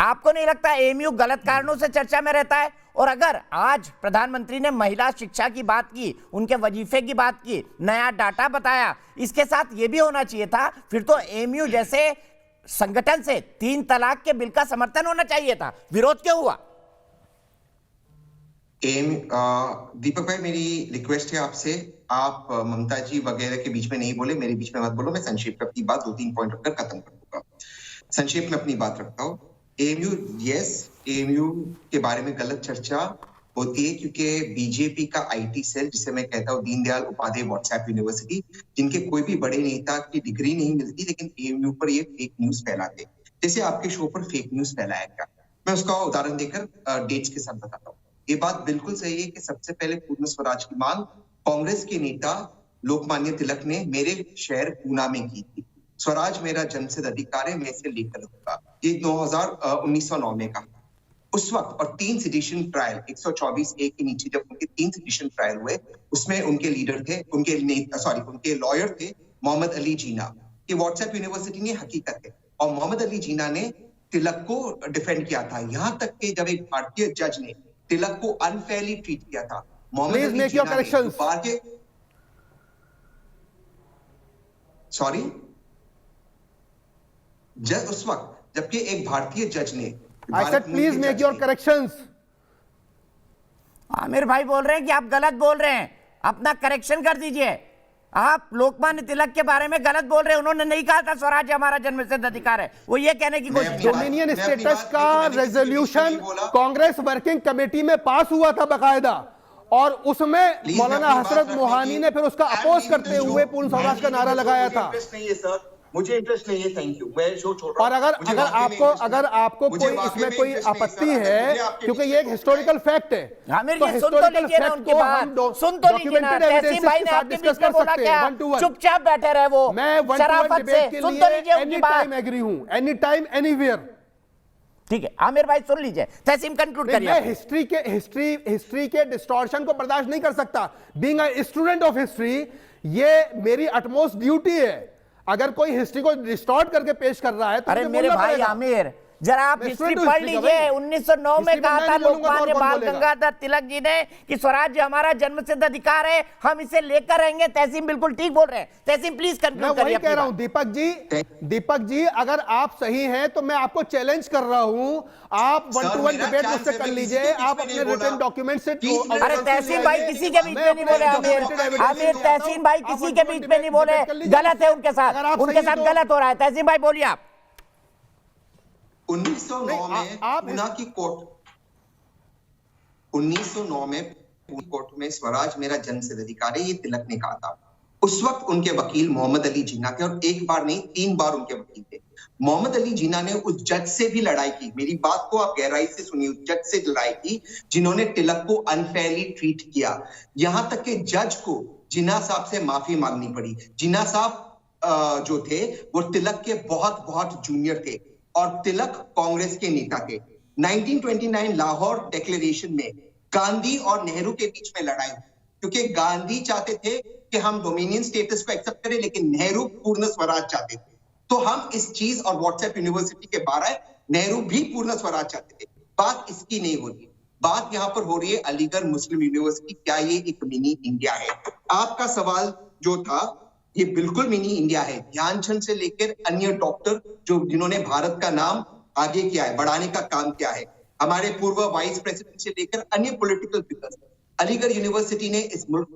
आपको नहीं लगता एएमयू गलत कारणों से चर्चा में रहता है? और अगर आज प्रधानमंत्री ने महिला शिक्षा की बात की, उनके वजीफे की बात की, नया डाटा बताया, इसके साथ यह भी होना चाहिए था, फिर तो एएमयू जैसे संगठन से 3 तलाक के बिल का समर्थन होना चाहिए था। विरोध क्यों हुआ? दीपक भाई, मेरी रिक्वेस्ट है आपसे, आप ममता जी वगैरह के बीच में नहीं बोले, मेरे बीच में मत बोलो। मैं संक्षेप में अपनी बात 2-3 पॉइंट रखकर खत्म कर दूंगा। संक्षेप में अपनी बात रखता हूँ। एएमयू, यस, एएमयू के बारे में गलत चर्चा होती है क्योंकि बीजेपी का आईटी सेल, जिसे मैं कहता हूँ दीनदयाल उपाध्याय व्हाट्सएप यूनिवर्सिटी, जिनके कोई भी बड़े नेता की डिग्री नहीं मिलती, लेकिन एएमयू पर ये फेक न्यूज फैलाते, जैसे आपके शो पर फेक न्यूज फैलाया गया। मैं उसका उदाहरण देकर डेट्स के साथ बताता हूँ। ये बात बिल्कुल सही है कि सबसे पहले पूर्ण स्वराज की मांग कांग्रेस के नेता लोकमान्य तिलक ने मेरे शहर पूना में की थी। स्वराज मेरा जन्मसिद्ध अधिकार है, मैं इसे लेकर रहूंगा। ये 1909 में का उस वक्त, और 3 सिडिशन ट्रायल 124A के नीचे जब उनके 3 सिडिशन ट्रायल हुए, उसमें उनके लीडर थे, उनके लॉयर थे मोहम्मद अली जीना। ये व्हाट्सएप यूनिवर्सिटी ने हकीकत है, और मोहम्मद अली जीना ने तिलक को डिफेंड किया था। यहां तक कि जब एक भारतीय जज ने तिलक को अनफेयरली ट्रीट किया था, मोहम्मद अली जीना ने उस वक्त, जबकि एक भारतीय जज ने, I said please make your corrections. Aamir भाई बोल रहे हैं कि आप गलत बोल रहे हैं, अपना करेक्शन कर दीजिए। आप लोकमान्य तिलक के बारे में गलत बोल रहे हैं। उन्होंने नहीं कहा था स्वराज हमारा जन्मसिद्ध अधिकार है, वो ये कहने की कोशिश। डोमिनियन स्टेटस का रेजोल्यूशन कांग्रेस वर्किंग कमेटी में पास हुआ था बकायदा, और उसमें मौलाना हसरत मोहानी ने फिर उसका अपोज करते हुए पूर्ण स्वराज का नारा लगाया था। मुझे इंटरेस्ट नहीं है, थैंक यू, मैं शो छोड़ रहा हूं। और अगर आपको कोई इसमें कोई आपत्ति है, क्योंकि ये एक हिस्टोरिकल फैक्ट है, तो हिस्टोरिकल फैक्ट को हम सुन तो लीजिए ना। तहसीन भाई ने आपके बीच में बोला क्या? चुपचाप बैठे रहे वो, मैं शराफत से सुन तो लीजिए उनकी बात। एग्री हूं, एनी टाइम एनीवेयर। ठीक है आमिर भाई सुन लीजिए, तहसीन कंक्लूड करिए। मैं हिस्ट्री के डिस्टॉर्शन को बर्दाश्त नहीं कर सकता। Being a student of history, ये मेरी अटमोस्ट ड्यूटी है। अगर कोई हिस्ट्री को डिस्टॉर्ट करके पेश कर रहा है तो अरे मेरे भाई आमिर, जरा आप हिस्ट्री पढ़ लीजिए। 1909 में कहा था लोकमान्य बाल गंगाधर तिलक जी ने कि स्वराज हमारा जन्मसिद्ध अधिकार है, हम इसे लेकर रहेंगे। तहसीन बिल्कुल ठीक बोल रहे हैं। तहसीन प्लीज कंक्लूड करिए। मैं कह रहा हूं दीपक जी, अगर आप सही हैं तो मैं आपको चैलेंज कर रहा हूं, आप 1-to-1 डिबेट मुझसे कर लीजिए। आप अपने रिटन डॉक्यूमेंट से। अरे तहसीन भाई किसी के बीच में नहीं बोले आमिर, तहसीन भाई किसी के बीच में नहीं बोले, गलत है उनके साथ गलत हो रहा है। तहसीन भाई बोलिए आप। 1909 में पूना की कोर्ट, 1909 में कोर्ट में स्वराज मेरा जन्मसिद्ध अधिकार है, ये तिलक ने कहा था। उस वक्त उनके वकील मोहम्मद अली जीना थे, और एक बार नहीं 3 बार उनके वकील थे। मोहम्मद अली जीना ने उस जज से भी लड़ाई की, मेरी बात को आप गहराई से सुनिए, उस जज से लड़ाई की जिन्होंने तिलक को अनफेयरली ट्रीट किया। यहां तक कि जज को जिन्ना साहब से माफी मांगनी पड़ी। जिन्ना साहब जो थे वो तिलक के बहुत बहुत जूनियर थे, और तिलक कांग्रेस के नेता थे। 1929 लाहौर डिक्लेरेशन में गांधी और नेहरू के बीच में लड़ाई, क्योंकि गांधी चाहते थे कि हम डोमिनियन स्टेटस को एक्सेप्ट करें, लेकिन नेहरू पूर्ण स्वराज चाहते थे। तो हम इस चीज, और व्हाट्सएप यूनिवर्सिटी के बाहर नेहरू भी पूर्ण स्वराज चाहते थे। बात इसकी नहीं हो रही, बात यहां पर हो रही है अलीगढ़ मुस्लिम यूनिवर्सिटी, क्या ये एक मिनी इंडिया है? आपका सवाल जो था, ये बिल्कुल मिनी इंडिया है। ध्यानचंद से लेकर अन्य डॉक्टर जिन्होंने भारत का नाम आगे किया है, बढ़ाने का काम किया है, हमारे पूर्व वाइस प्रेसिडेंट से लेकर अन्य पॉलिटिकल फिगर्स, अलीगढ़ यूनिवर्सिटी ने इस मुल्क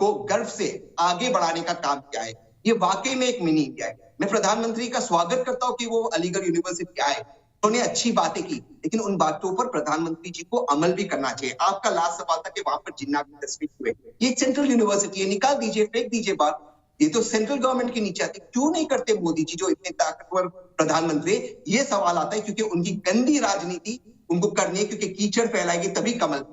को गर्व से आगे बढ़ाने का काम किया है। ये वाकई में एक मिनी इंडिया है। मैं प्रधानमंत्री का स्वागत करता हूं कि वो अलीगढ़ यूनिवर्सिटी आए, उन्होंने अच्छी बातें की, लेकिन उन बातों पर प्रधानमंत्री जी को अमल भी करना चाहिए। आपका लास्ट सवाल था कि वहां पर जिन्ना की तस्वीर हुए, ये सेंट्रल यूनिवर्सिटी है, निकाल दीजिए, फेंक दीजिए बात। ये तो सेंट्रल गवर्नमेंट के नीचे आती, क्यों नहीं करते मोदी जी जो इतने ताकतवर प्रधानमंत्री? ये सवाल आता है क्योंकि उनकी गंदी राजनीति उनको करनी है, क्योंकि कीचड़ फैलाएगी तभी कमल